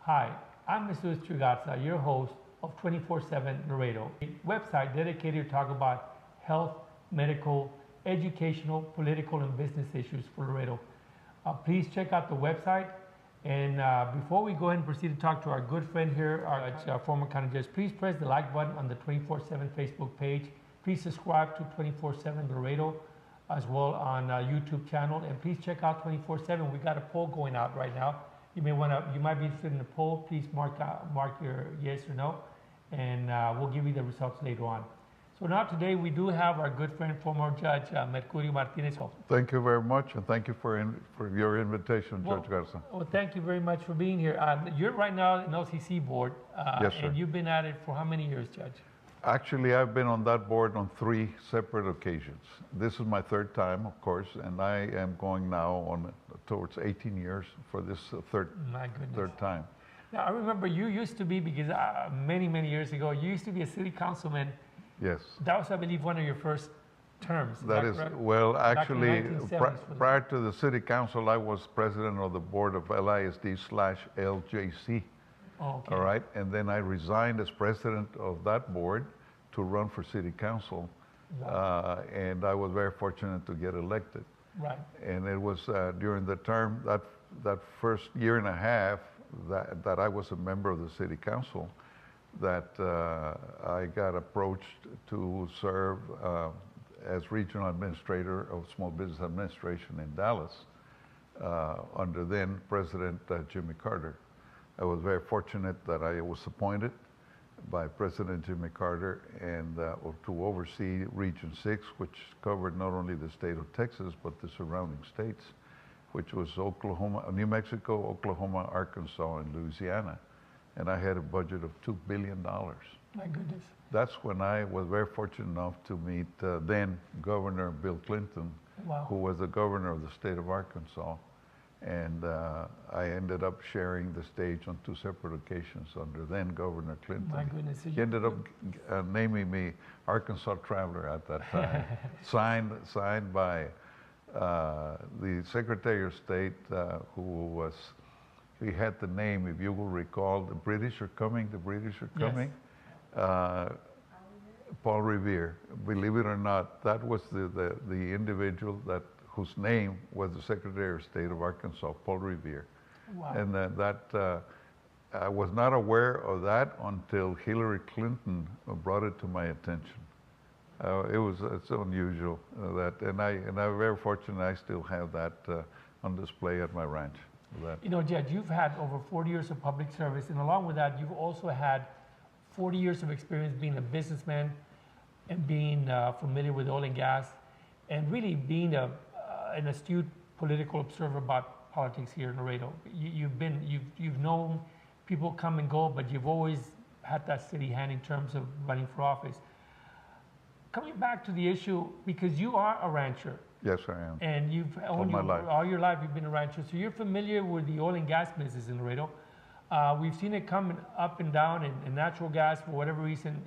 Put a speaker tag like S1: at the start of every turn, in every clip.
S1: Hi, I'm Mr. Chugatsa, your host of 24/7 Laredo, a website dedicated to talk about health, medical, educational, political, and business issues for Laredo. Please check out the website. And before we go ahead and proceed to talk to our good friend here, our former county judge, please press the like button on the 24/7 Facebook page. Please subscribe to 24/7 Laredo as well on YouTube channel, and please check out 24/7. We got a poll going out right now. You might be interested in the poll. Please mark your yes or no, and we'll give you the results later on. So now today we do have our good friend, former Judge Mercurio Martinez.
S2: Thank you very much, and thank you for your invitation, Judge Garza.
S1: Well, thank you very much for being here. You're right now in LCC board,
S2: Yes, sir.
S1: and you've been at it for how many years, Judge?
S2: Actually, I've been on that board on 3 separate occasions. This is my 3rd time, of course, and I am going now towards 18 years for this third time.
S1: Now, I remember you used to be, because many years ago, you used to be a city councilman.
S2: Yes.
S1: That was, I believe, one of your first terms.
S2: That is,
S1: correct?
S2: well, actually, prior
S1: that.
S2: to the city council, I was president of the board of LISD/LJC.
S1: Oh, okay.
S2: All right, and then I resigned as president of that board to run for city council.
S1: Wow.
S2: And I was very fortunate to get elected.
S1: Right.
S2: And it was during the term, that first year and a half that I was a member of the city council, that I got approached to serve as regional administrator of Small Business Administration in Dallas under then President Jimmy Carter. I was very fortunate that I was appointed by President Jimmy Carter and to oversee Region 6, which covered not only the state of Texas, but the surrounding states, which was New Mexico, Oklahoma, Arkansas, and Louisiana. And I had a budget of $2 billion.
S1: My goodness.
S2: That's when I was very fortunate enough to meet then Governor Bill Clinton,
S1: Wow.
S2: who was the governor of the state of Arkansas. And I ended up sharing the stage on 2 separate occasions under then Governor Clinton.
S1: My goodness. So
S2: He ended up naming me Arkansas Traveler at that time, signed by the Secretary of State, he had the name, if you will recall, the British are coming,
S1: Yes.
S2: Paul Revere. Believe it or not, that was the individual whose name was the Secretary of State of Arkansas, Paul Revere.
S1: Wow.
S2: And I was not aware of that until Hillary Clinton brought it to my attention. It's unusual and I'm very fortunate I still have that on display at my ranch.
S1: You know, Judge, you've had over 40 years of public service, and along with that, you've also had 40 years of experience being a businessman and being familiar with oil and gas, and really being an astute political observer about politics here in Laredo. You've known people come and go, but you've always had that steady hand in terms of running for office. Coming back to the issue, because you are a rancher.
S2: Yes, I am.
S1: And you've owned all your life, you've been a rancher, so you're familiar with the oil and gas business in Laredo. We've seen it come up and down, and natural gas, for whatever reason,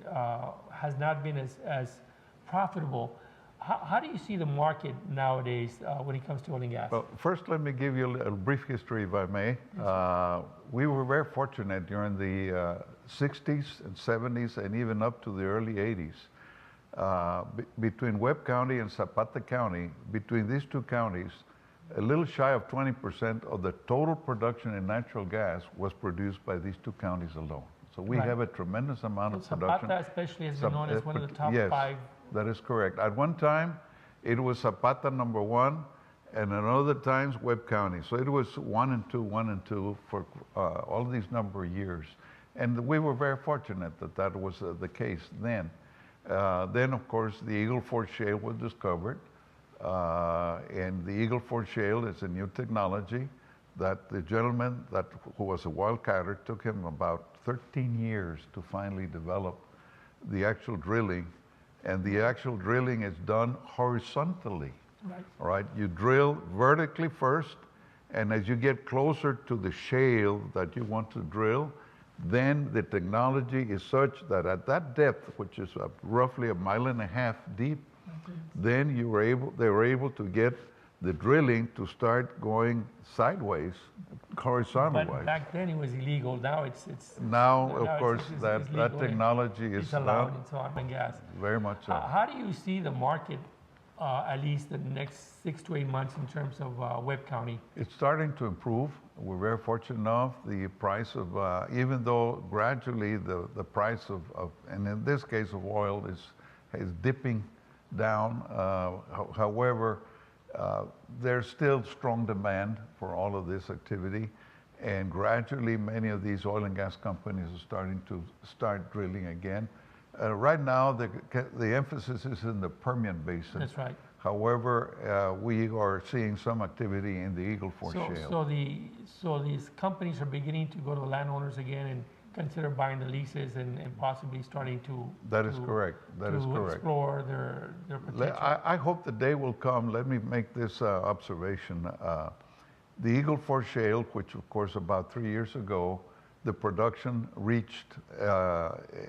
S1: has not been as profitable. How do you see the market nowadays when it comes to oil and gas?
S2: Well, first let me give you a brief history, if I may. We were very fortunate during the 60s and 70s and even up to the early 80s. Between Webb County and Zapata County, between these 2 counties, a little shy of 20% of the total production in natural gas was produced by these 2 counties alone. So we have a tremendous amount of production.
S1: Zapata especially has been known as one of the top 5.
S2: Yes, that is correct. At one time, it was Zapata #1, and at other times, Webb County. So it was 1 and 2 for all of these number of years. And we were very fortunate that was the case then. Then, of course, the Eagle Ford Shale was discovered. And the Eagle Ford Shale is a new technology that the gentleman who was a wildcatter took him about 13 years to finally develop the actual drilling. And the actual drilling is done horizontally.
S1: Right.
S2: All right, you drill vertically first, and as you get closer to the shale that you want to drill, then the technology is such that at that depth, which is roughly 1.5 miles deep, then they were able to get the drilling to start going sideways horizontal
S1: But
S2: wise.
S1: back then it was illegal. Now it's
S2: Now,
S1: now
S2: of course,
S1: it's
S2: that
S1: legal and
S2: technology is
S1: it's allowed and so on and gas.
S2: very much so.
S1: How do you see the market, at least the next 6 to 8 months in terms of Webb County?
S2: It's starting to improve. We're very fortunate enough. The price of, even though gradually the price of, and in this case of oil is dipping down. However, there's still strong demand for all of this activity. And gradually, many of these oil and gas companies are starting to drilling again. Right now, the emphasis is in the Permian Basin.
S1: That's right.
S2: However, we are seeing some activity in the Eagle Ford Shale.
S1: So these companies are beginning to go to the landowners again and consider buying the leases and possibly starting to.
S2: That is correct. That is correct.
S1: Explore their potential.
S2: I hope the day will come. Let me make this observation. The Eagle Ford Shale, which of course about 3 years ago, the production reached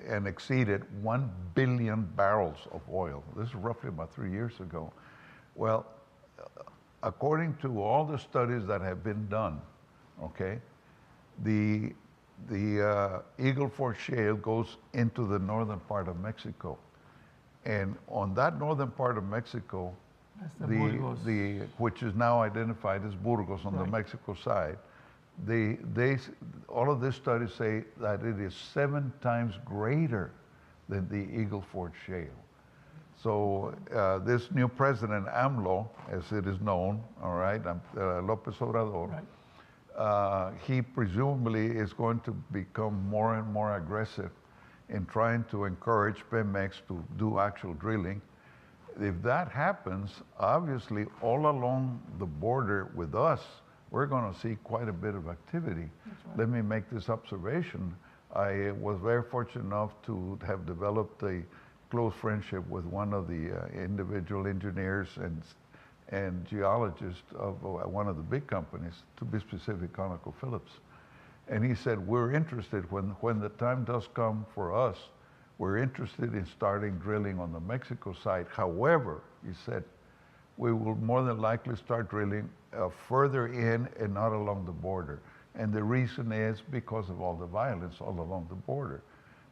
S2: and exceeded 1 billion barrels of oil. This is roughly about 3 years ago. Well, according to all the studies that have been done, okay, the Eagle Ford Shale goes into the northern part of Mexico. And on that northern part of Mexico, which is now identified as Burgos on the Mexico side, all of these studies say that it is 7 times greater than the Eagle Ford Shale. So this new president, AMLO, as it is known, all right, López Obrador, he presumably is going to become more and more aggressive in trying to encourage Pemex to do actual drilling. If that happens, obviously all along the border with us, we're going to see quite a bit of activity. Right. Let me make this observation. I was very fortunate enough to have developed a close friendship with one of the individual engineers and geologists of one of the big companies, to be specific, ConocoPhillips. And he said, we're interested, when the time does come for us, we're interested in starting drilling on the Mexico side. However, he said, we will more than likely start drilling further in and not along the border. And the reason is because of all the violence all along the border.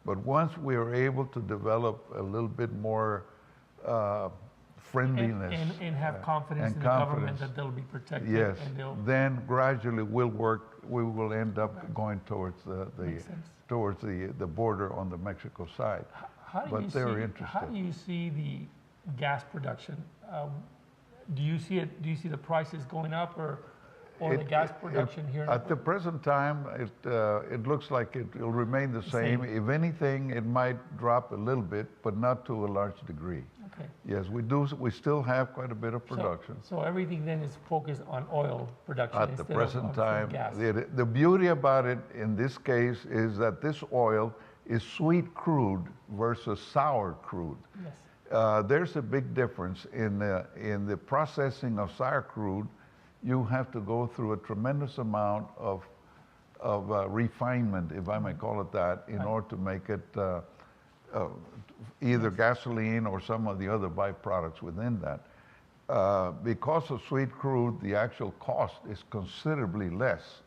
S2: But once we are able to develop a little bit more friendliness
S1: and have confidence in the government that they'll be protected.
S2: Yes, and then gradually we will end up going towards the border on the Mexico side. How
S1: do you see the gas production? Do you see the prices going up or the gas production here?
S2: At the present time, it looks like it will remain the same. If anything, it might drop a little bit, but not to a large degree.
S1: Okay.
S2: Yes, we still have quite a bit of production.
S1: So everything then is focused on oil production
S2: at the present time. Gas. The beauty about it in this case is that this oil is sweet crude versus sour crude. Yes. There's a big difference in the processing of sour crude. You have to go through a tremendous amount of refinement, if I may call it that, in order to make it either gasoline or some of the other byproducts within that. Because of sweet crude, the actual cost is considerably less.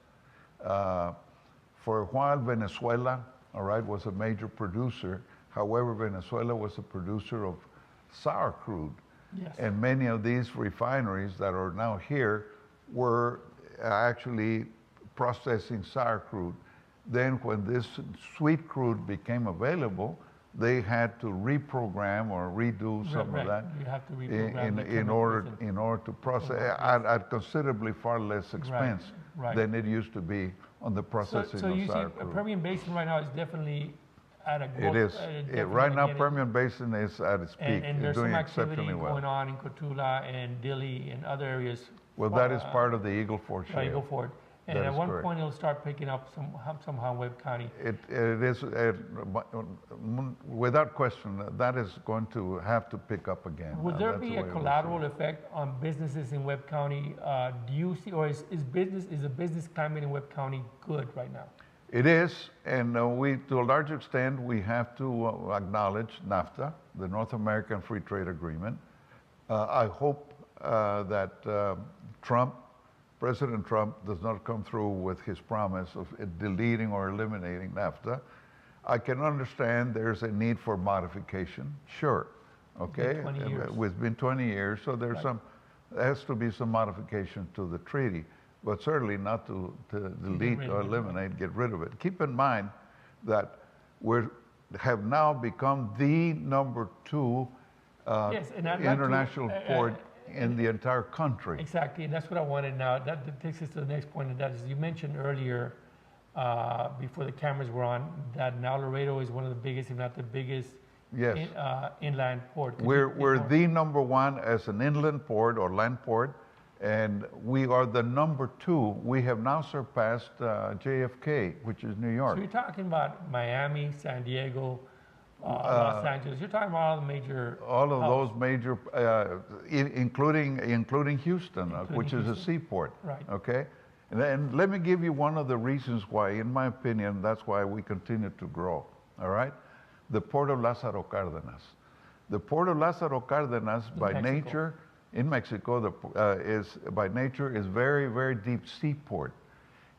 S2: For a while, Venezuela, all right, was a major producer. However, Venezuela was a producer of sour crude. Yes. And many of these refineries that are now here were actually processing sour crude. Then when this sweet crude became available, they had to reprogram or redo some of that.
S1: You have to reprogram
S2: in order to process at considerably far less expense than it used to be on the processing of sour crude. So you see,
S1: Permian Basin right now is definitely at a growth.
S2: It is. Right now, Permian Basin is at its peak.
S1: And there's some activity going on in Cotulla and Dilley and other areas.
S2: Well, that is part of the Eagle Ford Shale.
S1: Eagle Ford. And at one point, it'll start picking up somehow in Webb County.
S2: It is, without question, that is going to have to pick up again.
S1: Would there be a collateral effect on businesses in Webb County? Do you see, or is the business climate in Webb County good right now?
S2: It is, and to a large extent, we have to acknowledge NAFTA, the North American Free Trade Agreement. I hope that Trump President Trump does not come through with his promise of deleting or eliminating NAFTA, I can understand there's a need for modification, sure, okay?
S1: It's been 20 years.
S2: It's been 20 years, so there's
S1: Right.
S2: there has to be some modification to the treaty, but certainly not to delete
S1: rid
S2: or
S1: of it,
S2: eliminate, get rid of it. Keep in mind that we have now become the number 2
S1: Yes, and I'd like to,
S2: international port in the entire country.
S1: Exactly, and that's what I wanted now. That takes us to the next point, and that is you mentioned earlier, before the cameras were on, that now Laredo is one of the biggest, if not the biggest,
S2: Yes.
S1: inland port.
S2: We're the number 1 as an inland port or land port, and we are the number 2. We have now surpassed JFK, which is New York.
S1: So you're talking about Miami, San Diego, Los Angeles. You're talking about all the major.
S2: All of
S1: hubs.
S2: those major, including Houston, which is a seaport.
S1: Right.
S2: Okay, and let me give you one of the reasons why, in my opinion, that's why we continue to grow. All right, the port of Lázaro Cárdenas. The port of Lázaro Cárdenas, in Mexico, is by nature is very, very deep seaport.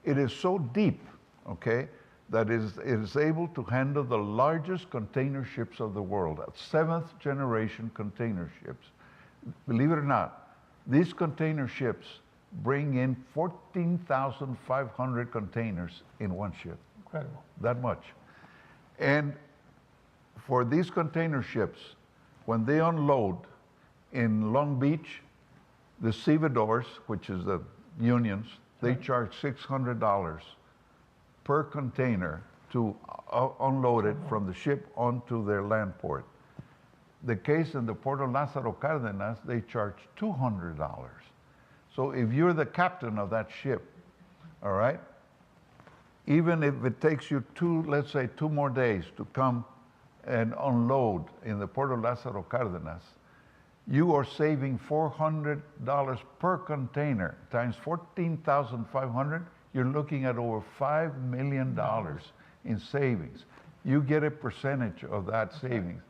S2: It is so deep, okay, that it is able to handle the largest container ships of the world, 7th generation container ships. Believe it or not, these container ships bring in 14,500 containers in one ship.
S1: Incredible.
S2: That much. And for these container ships, when they unload in Long Beach, the stevedores, which is the unions, they charge $600 per container to unload it from the ship onto their land port. The case in the port of Lázaro Cárdenas, they charge $200. So if you're the captain of that ship, all right, even if it takes you let's say 2 more days to come and unload in the port of Lázaro Cárdenas, you are saving $400 per container times 14,500. You're looking at over $5 million in savings. You get a percentage of that savings.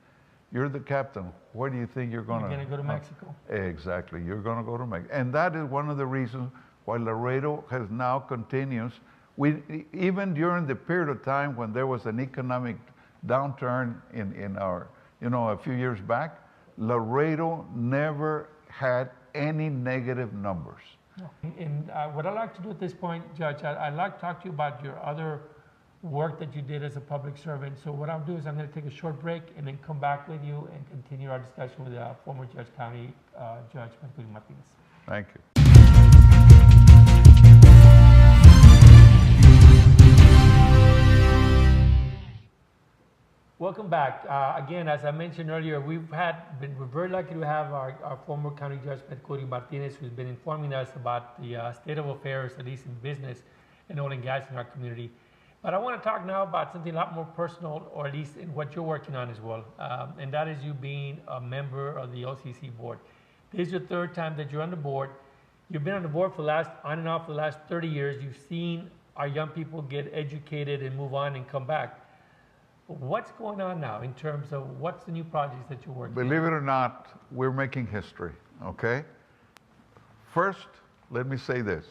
S2: You're the captain. Where do you think you're going to?
S1: You're going to go to Mexico.
S2: Exactly. You're going to go to Mexico. And that is one of the reasons why Laredo has now continues. Even during the period of time when there was an economic downturn in our, a few years back, Laredo never had any negative numbers.
S1: No. And what I'd like to do at this point, Judge, I'd like to talk to you about your other work that you did as a public servant. So what I'll do is I'm going to take a short break and then come back with you and continue our discussion with former County Judge Mercurio Martinez.
S2: Thank you.
S1: Welcome back. Again, as I mentioned earlier, we're very lucky to have our former County Judge Mercurio Martinez, who's been informing us about the state of affairs, at least in business and oil and gas in our community. But I want to talk now about something a lot more personal, or at least in what you're working on as well, and that is you being a member of the OCC board. This is your 3rd time that you're on the board. You've been on the board on and off for the last 30 years. You've seen our young people get educated and move on and come back. What's going on now in terms of what's the new projects that you're working on?
S2: Believe it or not, we're making history, okay? First, let me say this.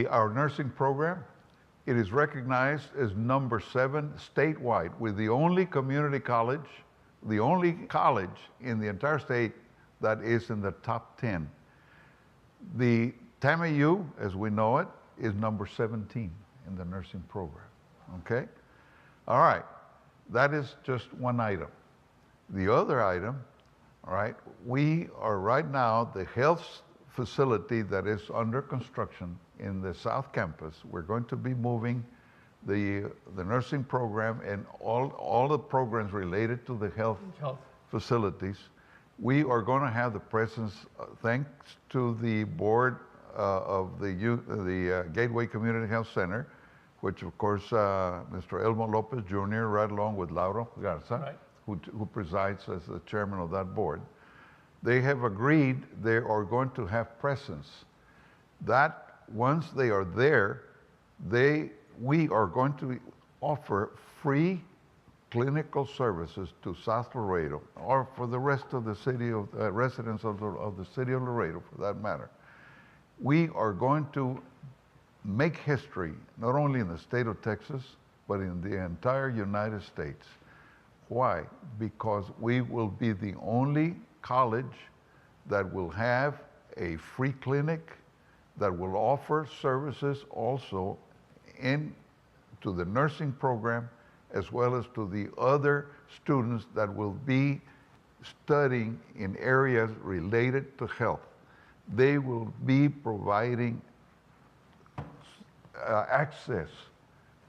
S2: Our nursing program, it is recognized as number 7 statewide. We're the only community college, the only college in the entire state that is in the top 10. The TAMIU, as we know it, is number 17 in the nursing program, okay? All right, that is just one item. The other item, all right, we are right now the health facility that is under construction in the South Campus. We're going to be moving the nursing program and all the programs related to the health facilities. We are going to have the presence, thanks to the board of the Gateway Community Health Center, which of course Mr. Elmo Lopez Jr., right along with Lauro Garza, who presides as the chairman of that board. They have agreed they are going to have presence. That once they are there, we are going to offer free clinical services to South Laredo, or for the rest of the city of residents of the city of Laredo, for that matter. we are going to make history, not only in the state of Texas, but in the entire United States. Why? Because we will be the only college that will have a free clinic, that will offer services also to the nursing program, as well as to the other students that will be studying in areas related to health. They will be providing access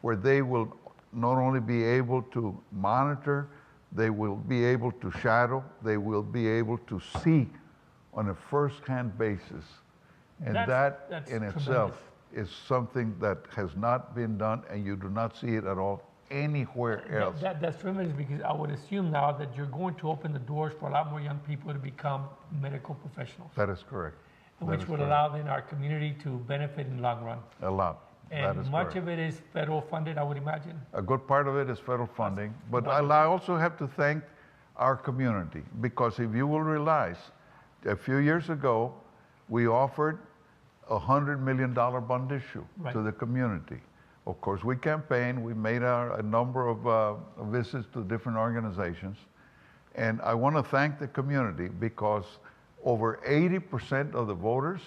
S2: where they will not only be able to monitor, they will be able to shadow, they will be able to see on a first-hand basis. And that's in itself is something that has not been done, and you do not see it at all anywhere else.
S1: That's tremendous, because I would assume now that you're going to open the doors for a lot more young people to become medical professionals.
S2: That is correct.
S1: Which would allow then our community to benefit in the long run.
S2: A lot.
S1: And much of it is federal funded, I would imagine.
S2: A good part of it is federal funding, but I also have to thank our community, because if you will realize, a few years ago, we offered a $100 million bond issue to the community. Of course, we campaigned, we made a number of visits to different organizations, and I want to thank the community, because over 80% of the voters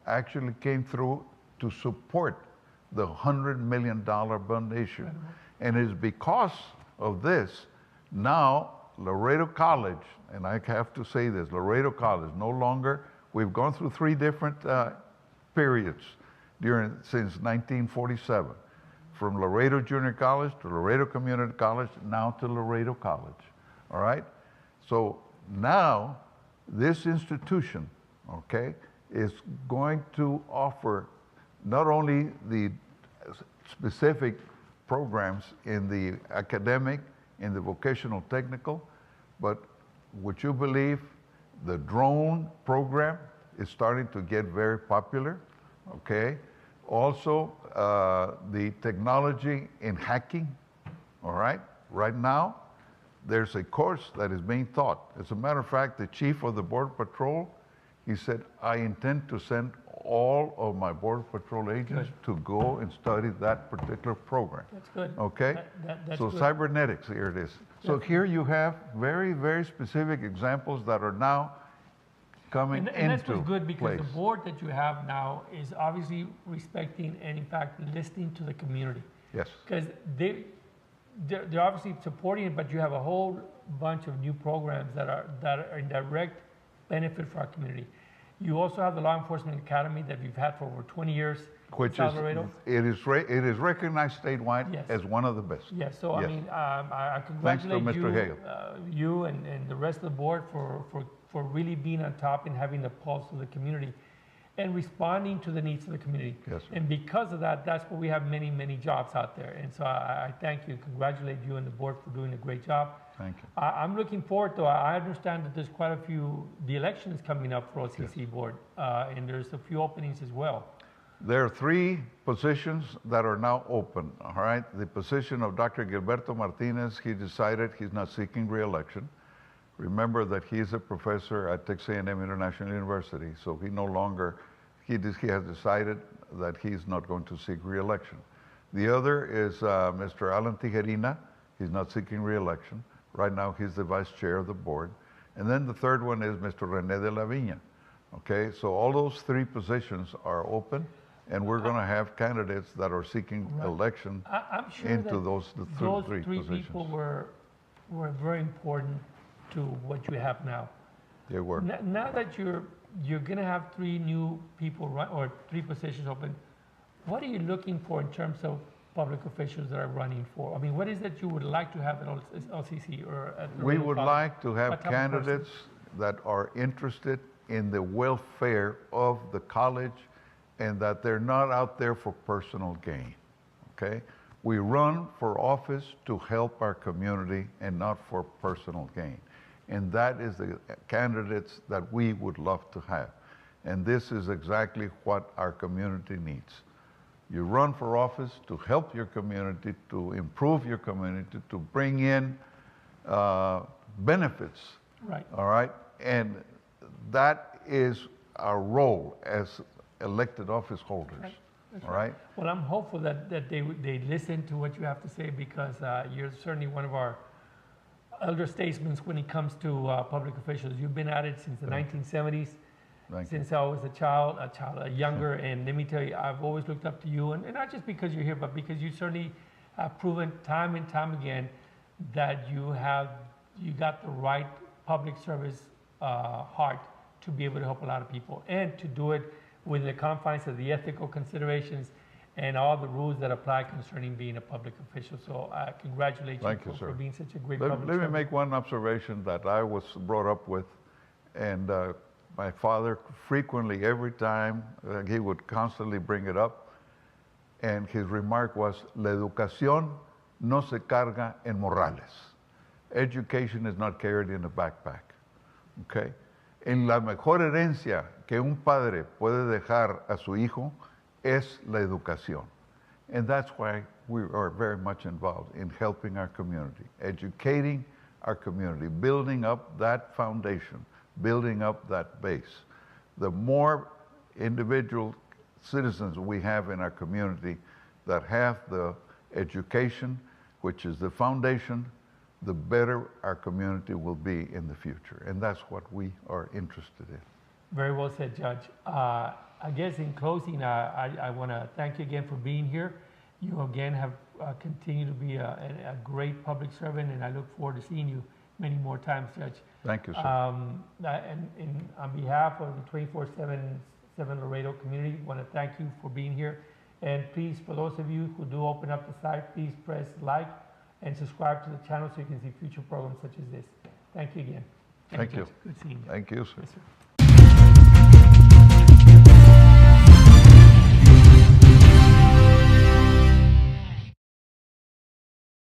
S2: actually came through to support the $100 million bond issue. And it's because of this, now Laredo College, and I have to say this, Laredo College, no longer, we've gone through 3 different periods since 1947, from Laredo Junior College to Laredo Community College, now to Laredo College, all right? So now, this institution, okay, is going to offer not only the specific programs in the academic, in the vocational technical, but would you believe the drone program is starting to get very popular, okay? Also, the technology in hacking, all right? Right now, there's a course that is being taught. As a matter of fact, the chief of the Border Patrol, he said, I intend to send all of my Border Patrol agents to go and study that particular program.
S1: That's good.
S2: Okay?
S1: That's
S2: so
S1: good.
S2: Cybernetics, here it is. So here you have very, very specific examples that are now coming into
S1: and that's what's good, because
S2: place.
S1: the board that you have now is obviously respecting and in fact listening to the community.
S2: Yes.
S1: Because they're obviously supporting it, but you have a whole bunch of new programs that are in direct benefit for our community. You also have the Law Enforcement Academy that we've had for over 20 years.
S2: Which
S1: in Laredo.
S2: It is recognized statewide as one of the best.
S1: Yes, so I mean, I congratulate
S2: Thanks to Mr. Hale.
S1: You and the rest of the board for really being on top and having the pulse of the community and responding to the needs of the community.
S2: Yes, sir.
S1: And because of that, that's where we have many, many jobs out there. And so I thank you, congratulate you and the board for doing a great job.
S2: Thank you.
S1: I'm looking forward, though. I understand that there's quite a few, the elections coming up for OCC board, and there's a few openings as well.
S2: There are 3 positions that are now open, all right? The position of Dr. Gilberto Martinez, he decided he's not seeking re-election. Remember that he's a professor at Texas A&M International University, so he no longer, he has decided that he's not going to seek re-election. The other is Mr. Alan Tijerina. He's not seeking re-election. Right now, he's the vice chair of the board. And then the third one is Mr. René de la Viña. Okay, so all those 3 positions are open, and we're going to have candidates that are seeking election
S1: I'm sure
S2: into those 3
S1: three
S2: positions.
S1: people were very important to what you have now.
S2: They were.
S1: Now that you're going to have 3 new people run, or 3 positions open, what are you looking for in terms of public officials that are running for? I mean, what is that you would like to have at LCC or at
S2: We
S1: Laredo
S2: would
S1: College?
S2: like to have candidates that are interested in the welfare of the college and that they're not out there for personal gain, okay? We run for office to help our community and not for personal gain. And that is the candidates that we would love to have. And this is exactly what our community needs. You run for office to help your community, to improve your community, to bring in benefits.
S1: Right.
S2: All right? And that is our role as elected office holders.
S1: Right. That's
S2: All right?
S1: Well, I'm hopeful that they listen to what you have to say, because you're certainly one of our elder statesmen when it comes to public officials. You've been at it since the 1970s.
S2: Thank you.
S1: Since I was a younger, and let me tell you, I've always looked up to you, and not just because you're here, but because you certainly have proven time and time again that you got the right public service heart to be able to help a lot of people, and to do it within the confines of the ethical considerations and all the rules that apply concerning being a public official. So I congratulate you for being such a great public servant.
S2: Let me make one observation that I was brought up with, and my father frequently, every time, he would constantly bring it up, and his remark was, la educación no se carga en morrales. Education is not carried in a backpack, okay? En la mejor herencia que un padre puede dejar a su hijo es la educación. And that's why we are very much involved in helping our community, educating our community, building up that foundation, building up that base. The more individual citizens we have in our community that have the education, which is the foundation, the better our community will be in the future. And that's what we are interested in.
S1: Very well said, Judge. I guess in closing, I want to thank you again for being here. You again have continued to be a great public servant, and I look forward to seeing you many more times, Judge.
S2: Thank you, sir.
S1: And on behalf of the 24/7 Laredo community, I want to thank you for being here. And please, for those of you who do open up the site, please press like and subscribe to the channel so you can see future programs such as this. Thank you again.
S2: Thank you.
S1: Judge. Good seeing you.
S2: Thank you, sir.
S1: Yes, sir.